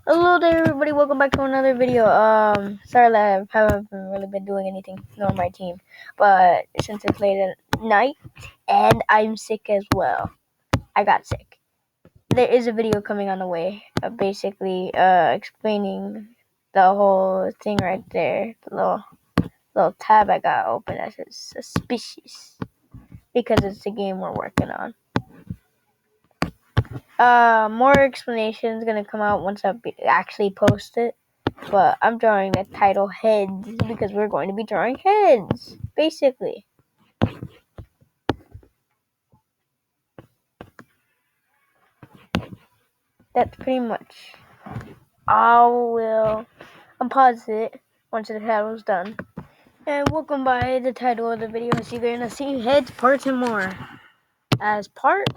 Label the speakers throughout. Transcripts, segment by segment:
Speaker 1: Hello there, everybody. Welcome back to another video. Sorry that I haven't really been doing anything nor my team, but since it's late at night and I'm sick as well, I got sick. There is a video coming on the way, basically explaining the whole thing right there. The little tab I got open that says suspicious because it's the game we're working on. More explanations gonna come out once I actually post it. But I'm drawing the title heads because we're going to be drawing heads, basically. That's pretty much. I'll pause it once the title's done. And welcome by the title of the video is you're gonna see heads, parts, and more. As part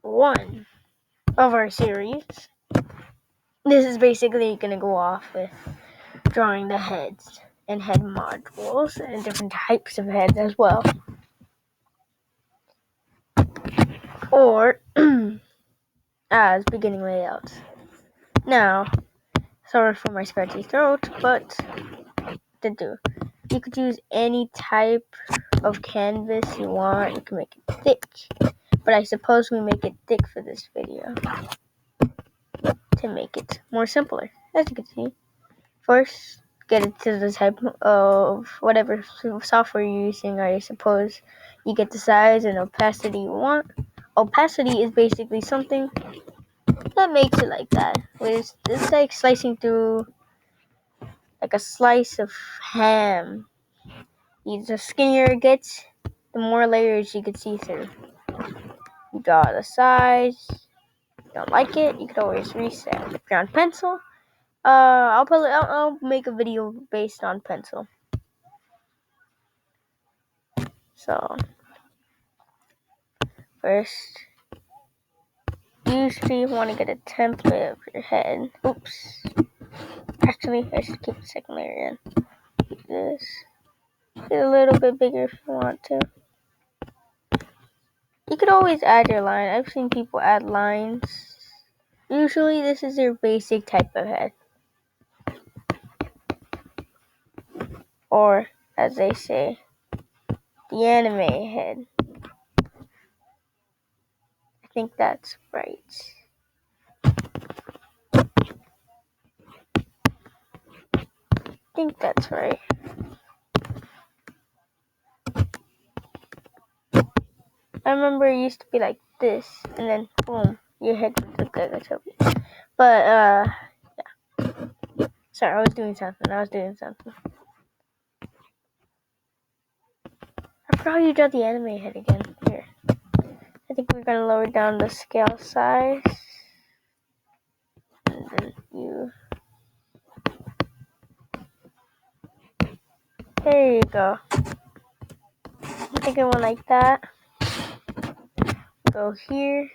Speaker 1: 1 of our series, this is basically gonna go off with drawing the heads and head modules and different types of heads as well. Or as beginning layouts. Now, sorry for my scratchy throat, but you could use any type of canvas you want. You can make it thick, but I suppose we make it thick for this video to make it more simpler. As you can see, first get it to the type of whatever software you're using. I suppose you get the size and opacity you want. Opacity is basically something that makes it like that. It's like slicing through like a slice of ham. The skinnier it gets, the more layers you can see through. You draw the size. If you don't like it, you can always reset. If you're on pencil, I'll make a video based on pencil. So first, usually you want to get a template of your head. Oops. Actually, I should keep the second layer in. Keep this. Get a little bit bigger if you want to. You could always add your line. I've seen people add lines. Usually this is your basic type of head. Or, as they say, the anime head. I think that's right. I remember it used to be like this, and then boom, your head would look like a chubby. But, yeah. Sorry, I was doing something. I forgot you draw the anime head again. Here. I think we're gonna lower down the scale size. And then there you go. I think I went like that. Go here.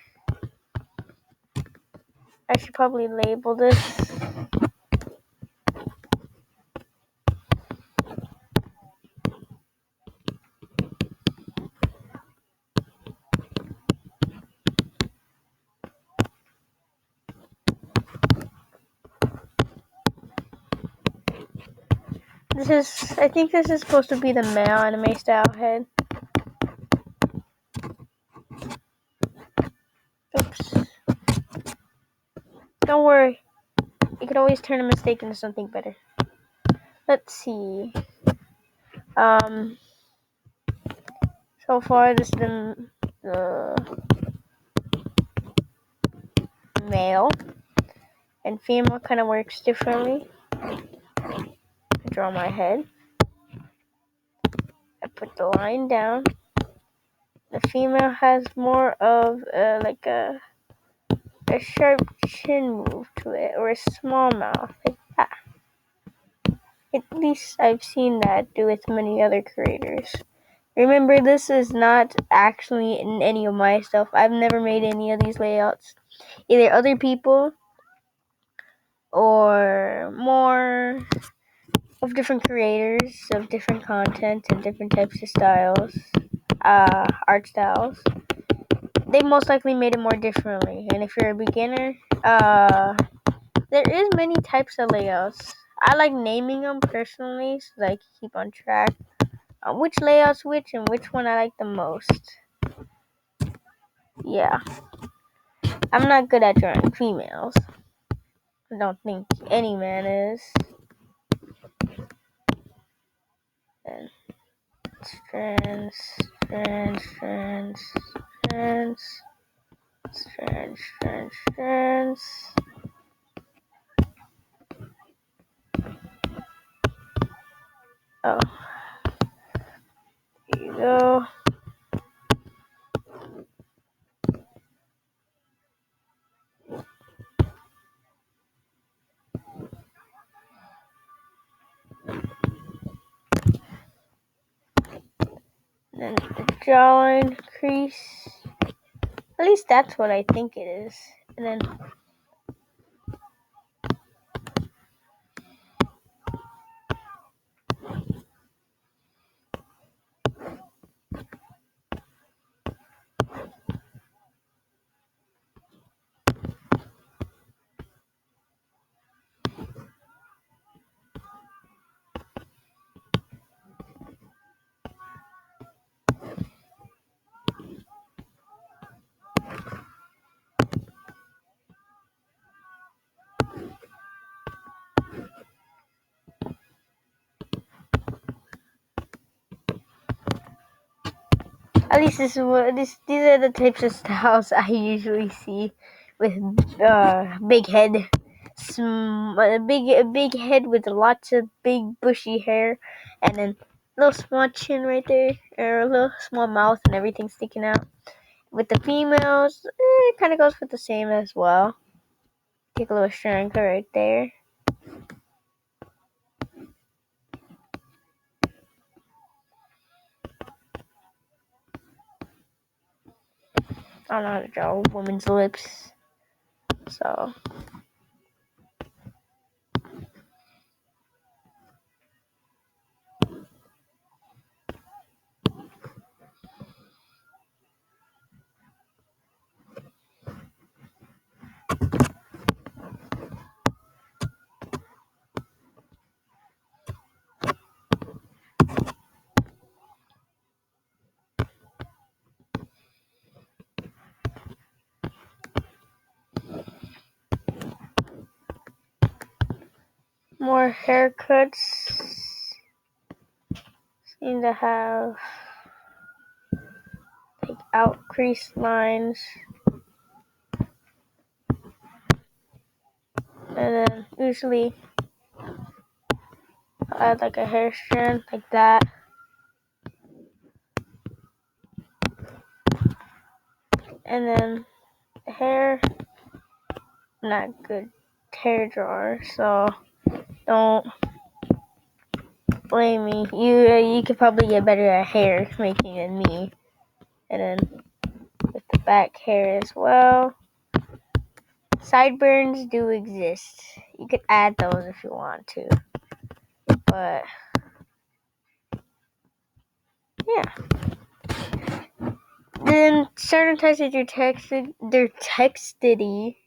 Speaker 1: I should probably label this. I think this is supposed to be the male anime style head. Oops. Don't worry. You could always turn a mistake into something better. Let's see. So far this is the male. And female kind of works differently. I draw my head. I put the line down. The female has more of like a sharp chin move to it, or a small mouth, like that. At least I've seen that do with many other creators. Remember, this is not actually in any of my stuff. I've never made any of these layouts. Either other people or more of different creators of different content and different types of styles, art styles. they most likely made it more differently. And if you're a beginner, there is many types of layouts. I like naming them personally so that I can keep on track on which layout's which and which one I like the most. Yeah. I'm not good at drawing females. I don't think any man is. And strands, strands, strands, strands, strands, strands, strands. Oh, here you go. Then the jawline crease. At least that's what I think it is. And then at least this is what these are the types of styles I usually see with big head, big head with lots of big bushy hair, and then a little small chin right there, or a little small mouth, and everything sticking out. With the females, it kind of goes with the same as well. Take a little strength right there. I don't know how to draw a woman's lips, so. More haircuts seem to have like out crease lines, and then usually I'll add like a hair strand like that, and then the hair. I'm not a good hair drawer, so don't blame me. You could probably get better at hair making than me. And then with the back hair as well. Sideburns do exist. You could add those if you want to. But yeah. Then certain types of they're textedy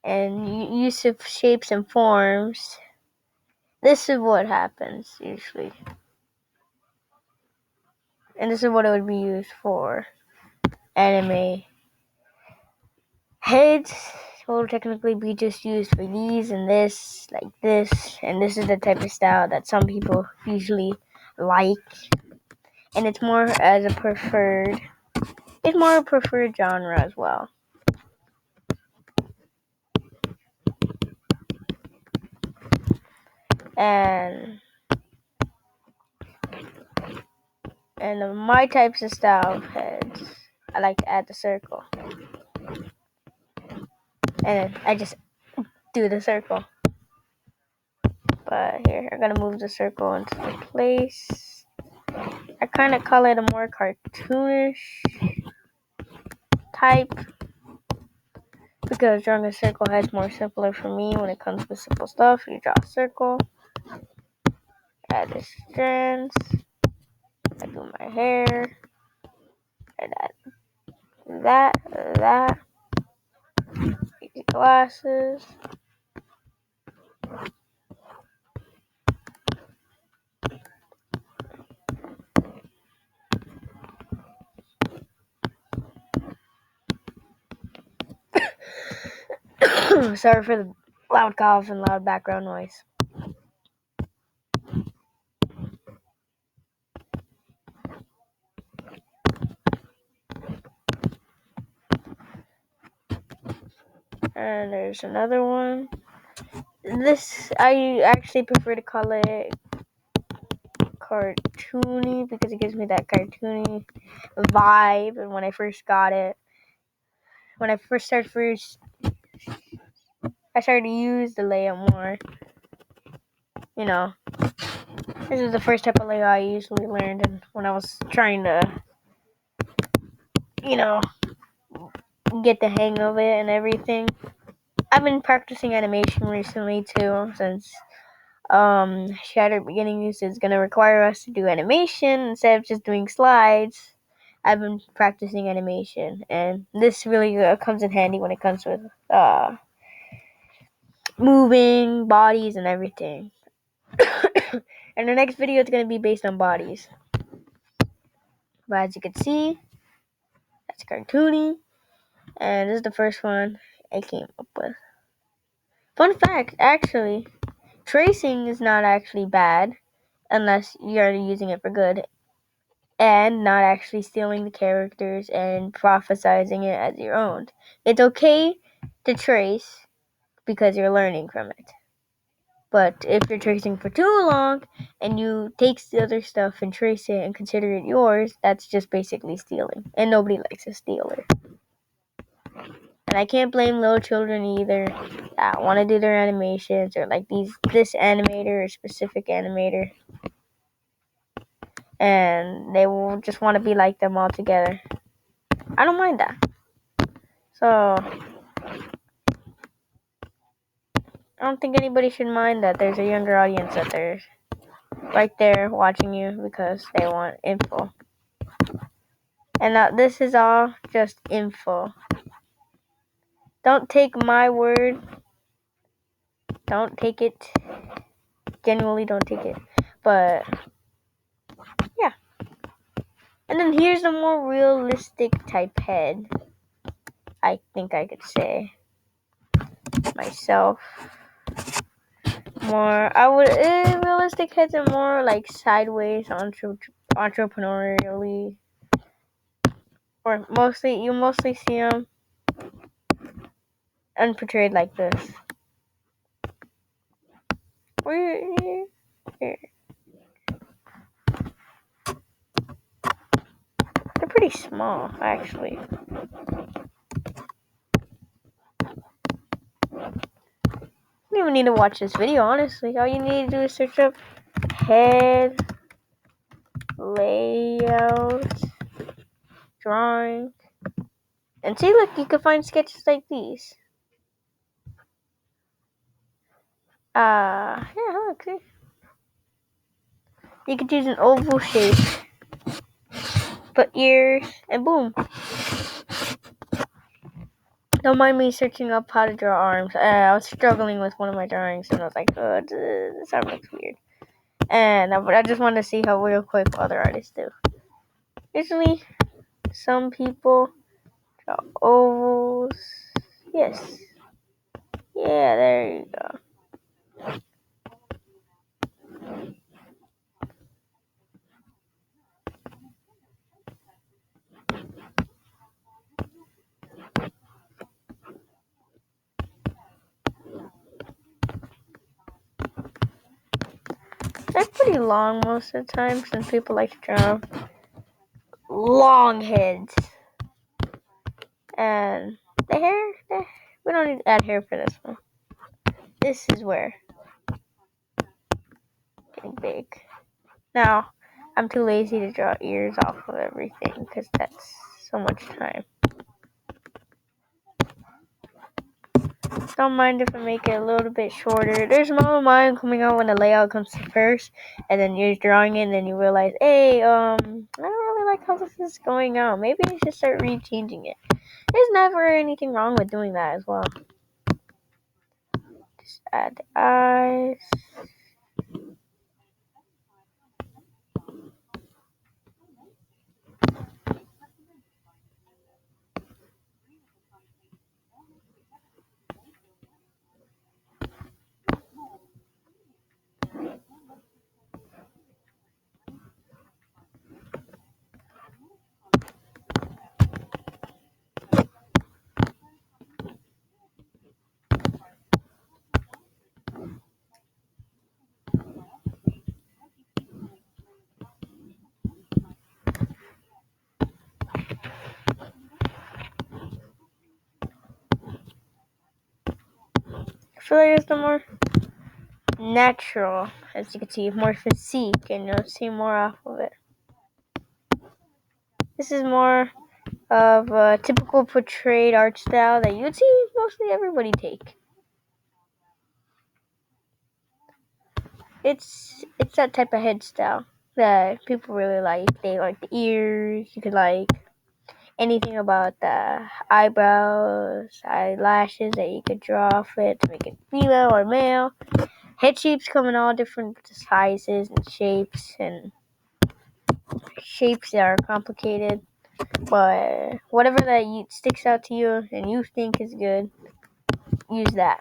Speaker 1: and use of shapes and forms. This is what happens usually. And this is what it would be used for. Anime heads will technically be just used for these and this, like this, and this is the type of style that some people usually like, and it's more a preferred genre as well. And my types of style of heads, I like to add the circle, and I just do the circle. But here, I'm gonna move the circle into place. I kind of call it a more cartoonish type because drawing a circle head is more simpler for me when it comes to simple stuff. You draw a circle, add the strands, I do my hair, and that, glasses. Sorry for the loud cough and loud background noise. And there's another one. This, I actually prefer to call it cartoony because it gives me that cartoony vibe. And when I first got it, I started to use the layout more. You know, this is the first type of layout I usually learned, and when I was trying to, get the hang of it and everything. I've been practicing animation recently too, since Shattered Beginnings is going to require us to do animation instead of just doing slides. I've been practicing animation, and this really comes in handy when it comes with moving bodies and everything. And the next video is going to be based on bodies. But as you can see, that's cartoony, and this is the first one I came up with. Fun fact, actually, tracing is not actually bad unless you're using it for good and not actually stealing the characters and prophesizing it as your own. It's okay to trace because you're learning from it. But if you're tracing for too long and you take the other stuff and trace it and consider it yours, that's just basically stealing. And nobody likes a stealer. And I can't blame little children either that want to do their animations or like this animator or specific animator. And they will just want to be like them all together. I don't mind that. So, I don't think anybody should mind that there's a younger audience that they're right there watching you because they want info. And this is all just info. Don't take my word. Don't take it. Genuinely don't take it. But, yeah. And then here's a more realistic type head. I think I could say myself. Realistic heads are more like sideways, entrepreneurially, or you mostly see them unportrayed like this. Here. They're pretty small, actually. You don't even need to watch this video, honestly. All you need to do is search up head layout drawing. And see, look, you can find sketches like these. Yeah, look, see. You could use an oval shape, put ears, and boom. Don't mind me searching up how to draw arms. I was struggling with one of my drawings, and I was like, oh, this arm looks weird. And I just wanted to see how real quick other artists do. Usually, some people draw ovals. Yes. Yeah, there you go. They're pretty long most of the time since people like to draw long heads. And the hair, we don't need to add hair for this one. This is where getting big. Now, I'm too lazy to draw ears off of everything because that's so much time. Don't mind if I make it a little bit shorter. There's no mind coming out when the layout comes first, and then you're drawing it, and then you realize, hey, I don't really like how this is going out. Maybe I should start rechanging it. There's never anything wrong with doing that as well. Just add the eyes. Filler is the more natural, as you can see, more physique, and you'll see more off of it. This is more of a typical portrayed art style that you'd see mostly everybody take. It's that type of head style that people really like. They like the ears. You could like anything about the eyebrows, eyelashes that you could draw off it to make it female or male. Head shapes come in all different sizes and shapes, and shapes that are complicated. But whatever that sticks out to you and you think is good, use that.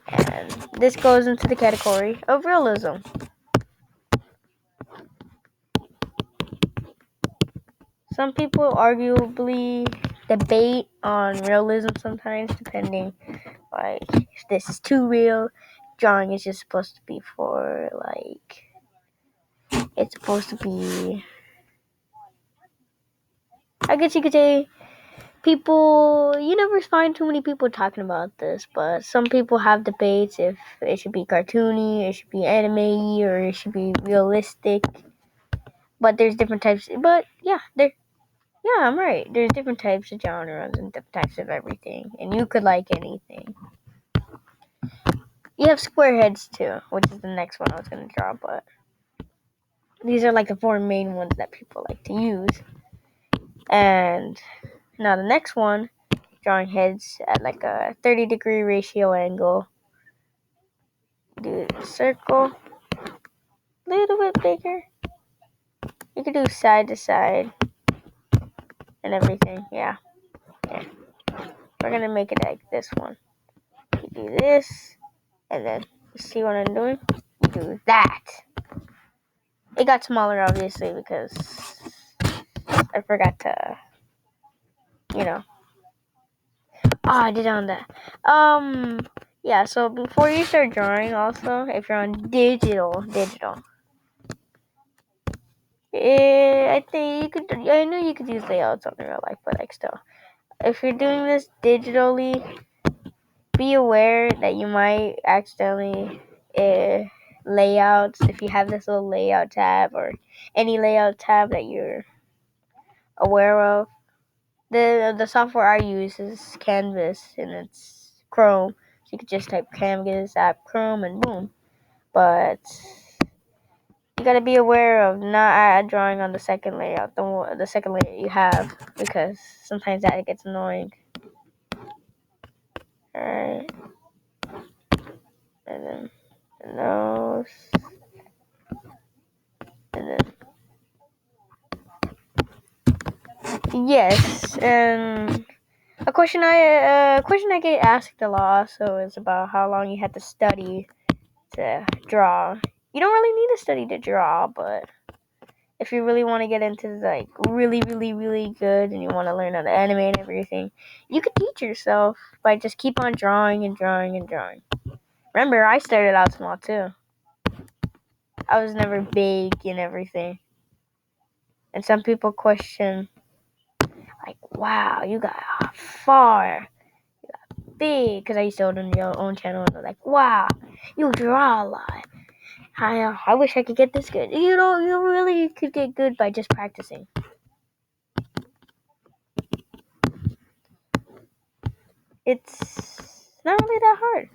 Speaker 1: And this goes into the category of realism. Some people arguably debate on realism sometimes, depending, like, if this is too real. Drawing is just supposed to be for, like, it's supposed to be, I guess you could say, people, you never find too many people talking about this, but some people have debates if it should be cartoony, it should be anime, or it should be realistic. But there's different types, but yeah, I'm right. There's different types of genres and different types of everything, and you could like anything. You have square heads too, which is the next one I was going to draw, but these are like the four main ones that people like to use. And now the next one, drawing heads at like a 30-degree ratio angle. Do the circle a little bit bigger. You could do side to side and everything. Yeah. We're going to make it like this one. You do this, and then you see what I'm doing? You do that. It got smaller, obviously, because I forgot to, I did on that. Yeah, so before you start drawing, also, if you're on digital, I think I know you could use layouts on real life, but like still, if you're doing this digitally, be aware that you might accidentally layouts, if you have this little layout tab or any layout tab that you're aware of. The software I use is Canvas, and it's Chrome, so you could just type Canvas app Chrome and boom. But you gotta be aware of not drawing on the second layout, the second layer you have, because sometimes that gets annoying. Alright, and then the nose, and then yes, and a question I get asked a lot also is about how long you have to study to draw. You don't really need to study to draw, but if you really want to get into like really, really, really good and you want to learn how to animate and everything, you could teach yourself by just keep on drawing and drawing and drawing. Remember, I started out small too. I was never big and everything. And some people question, like, wow, you got far. You got big. Because I used to own your own channel and they're like, wow, you draw a lot. I wish I could get this good. You really could get good by just practicing. It's not really that hard.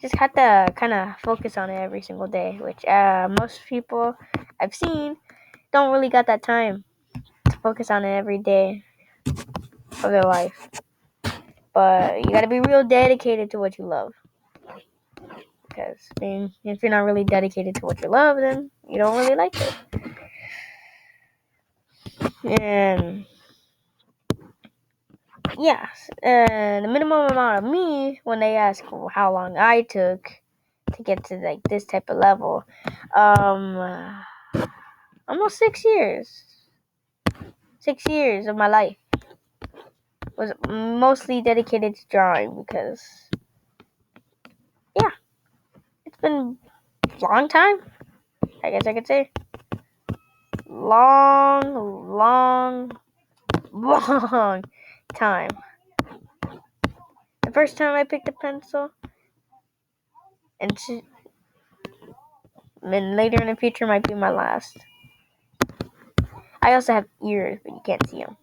Speaker 1: Just have to kind of focus on it every single day, which most people I've seen don't really got that time to focus on it every day. of their life. But you gotta be real dedicated to what you love. Because if you're not really dedicated to what you love, then you don't really like it. And yeah, the minimum amount of me, when they ask how long I took to get to like this type of level, almost 6 years. 6 years of my life was mostly dedicated to drawing because, yeah, it's been a long time, I guess I could say. Long time. The first time I picked a pencil, and later in the future might be my last. I also have ears, but you can't see them.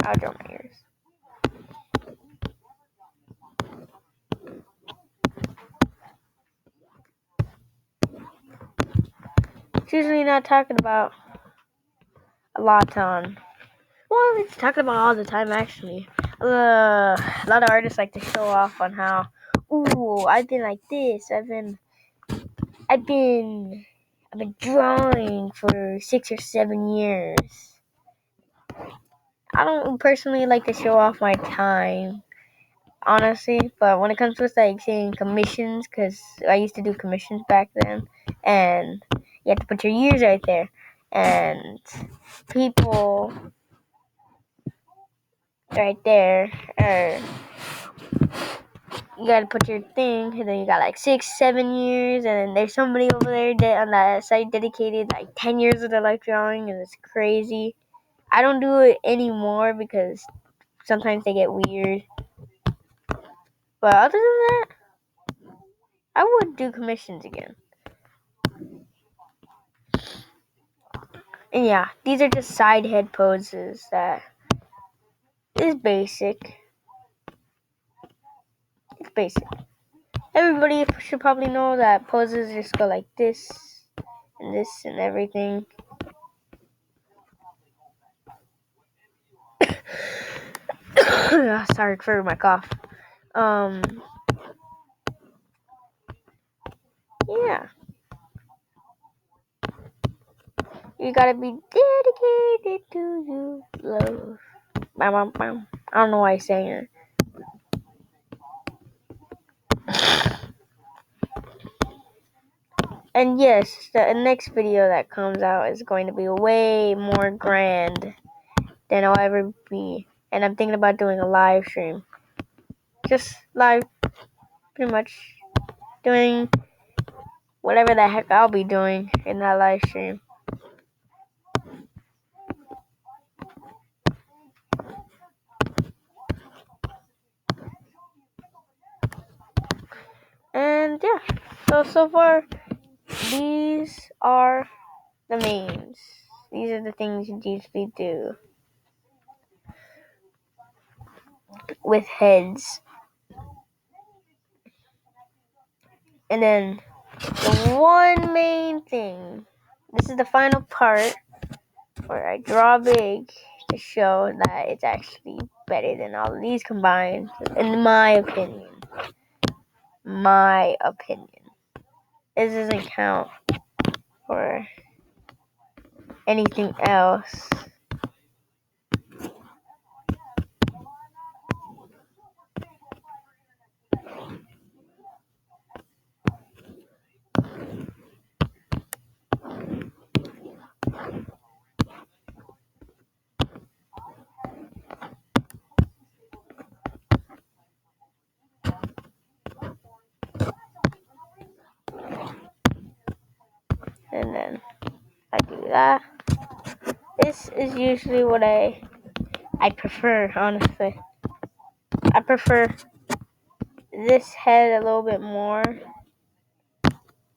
Speaker 1: I'll draw my ears. It's usually not talking about a lot on. Well, it's talking about all the time actually. A lot of artists like to show off on how, ooh, I've been like this. I've been drawing for 6 or 7 years. I don't personally like to show off my time, honestly, but when it comes to like saying commissions, because I used to do commissions back then, and you have to put your years right there, and people right there you gotta put your thing, and then you got like 6, 7 years, and then there's somebody over there on that site dedicated like 10 years of their life drawing, and it's crazy. I don't do it anymore because sometimes they get weird. But other than that, I would do commissions again. And yeah, these are just side head poses that is basic. It's basic. Everybody should probably know that poses just go like this and everything. Sorry for my cough. Yeah. You gotta be dedicated to you love. Bam, bam, bam. I don't know why I sang it. And yes, the next video that comes out is going to be way more grand than I'll ever be. And I'm thinking about doing a live stream. Just live, pretty much doing whatever the heck I'll be doing in that live stream. And yeah, so far, these are the mains. These are the things you usually do with heads. And then the one main thing, this is the final part where I draw big to show that it's actually better than all of these combined, in my opinion. My opinion. This doesn't count for anything else. And then I do that. This is usually what I prefer, honestly. I prefer this head a little bit more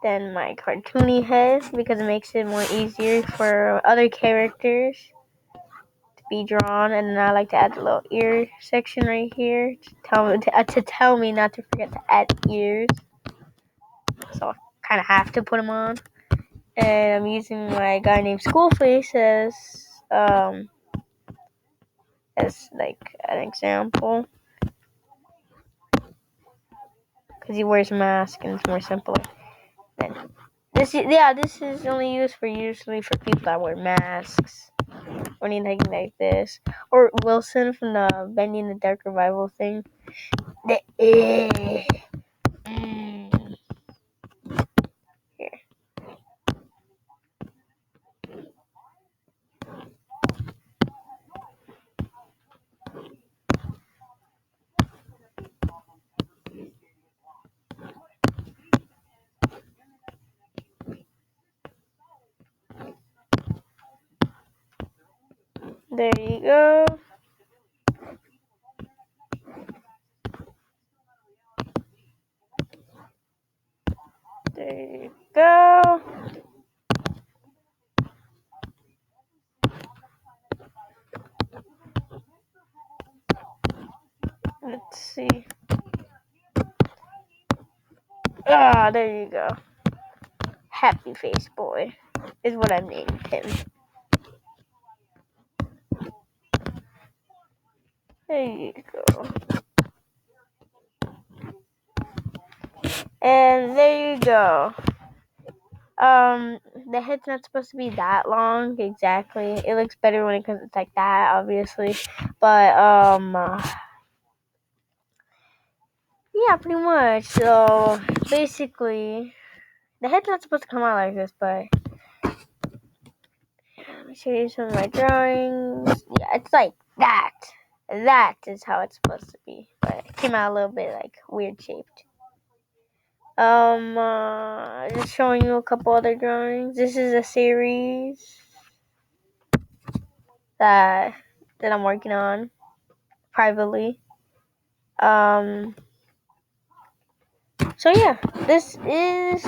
Speaker 1: than my cartoony head because it makes it more easier for other characters to be drawn. And then I like to add the little ear section right here to tell me not to forget to add ears. So I kind of have to put them on. and I'm using my guy named Schoolface as like an example, because he wears a mask and it's more simple. And this is only used for usually for people that wear masks or anything like this. Or Wilson from the Bendy in the Dark Revival thing. Here. There you go. There you go. Let's see. There you go. Happy Face Boy is what I named him. There you go. And there you go. The head's not supposed to be that long exactly. It looks better when it comes like that, obviously. But yeah, pretty much. So basically, the head's not supposed to come out like this, but let me show you some of my drawings. Yeah, it's like that. That is how it's supposed to be, but it came out a little bit like weird shaped. Just showing you a couple other drawings. This is a series that I'm working on privately. So yeah, this is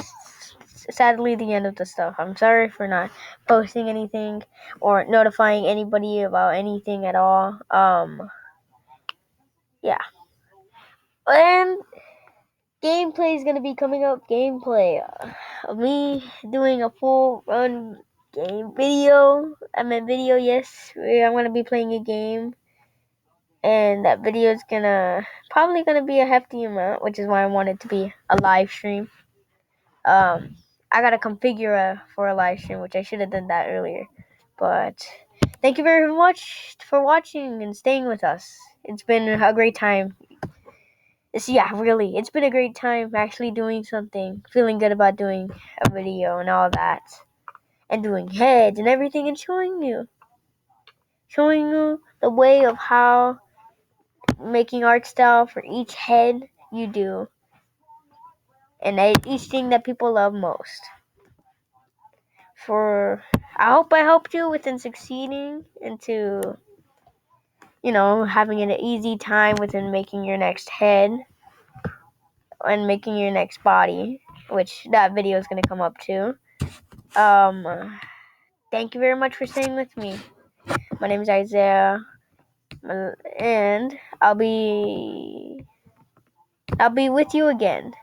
Speaker 1: sadly the end of the stuff. I'm sorry for not posting anything or notifying anybody about anything at all. Yeah. And gameplay is gonna be coming up. Gameplay of me doing a full run game video. Yes. I'm gonna be playing a game, and that video is probably gonna be a hefty amount, which is why I want it to be a live stream. I gotta configure for a live stream, which I should have done that earlier. But thank you very much for watching and staying with us. It's been a great time. It's been a great time actually doing something, feeling good about doing a video and all that, and doing heads and everything, and showing you the way of how making art style for each head you do, and each thing that people love most. I hope I helped you within succeeding into, having an easy time within making your next head and making your next body, which that video is going to come up too. Thank you very much for staying with me. My name is Isaiah, and I'll be with you again.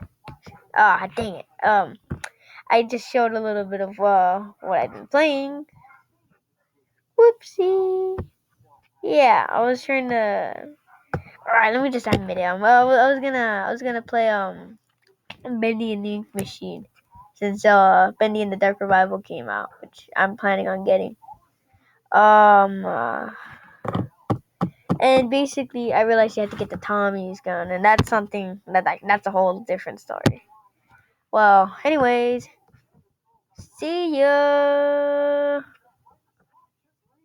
Speaker 1: Dang it. I just showed a little bit of what I've been playing. Whoopsie. Yeah, I was trying to. Alright, let me just admit it. I was gonna play Bendy and the Ink Machine, since Bendy and the Dark Revival came out, which I'm planning on getting. And basically, I realized you have to get the Tommy's gun, and that's something that's a whole different story. Well, anyways, see ya.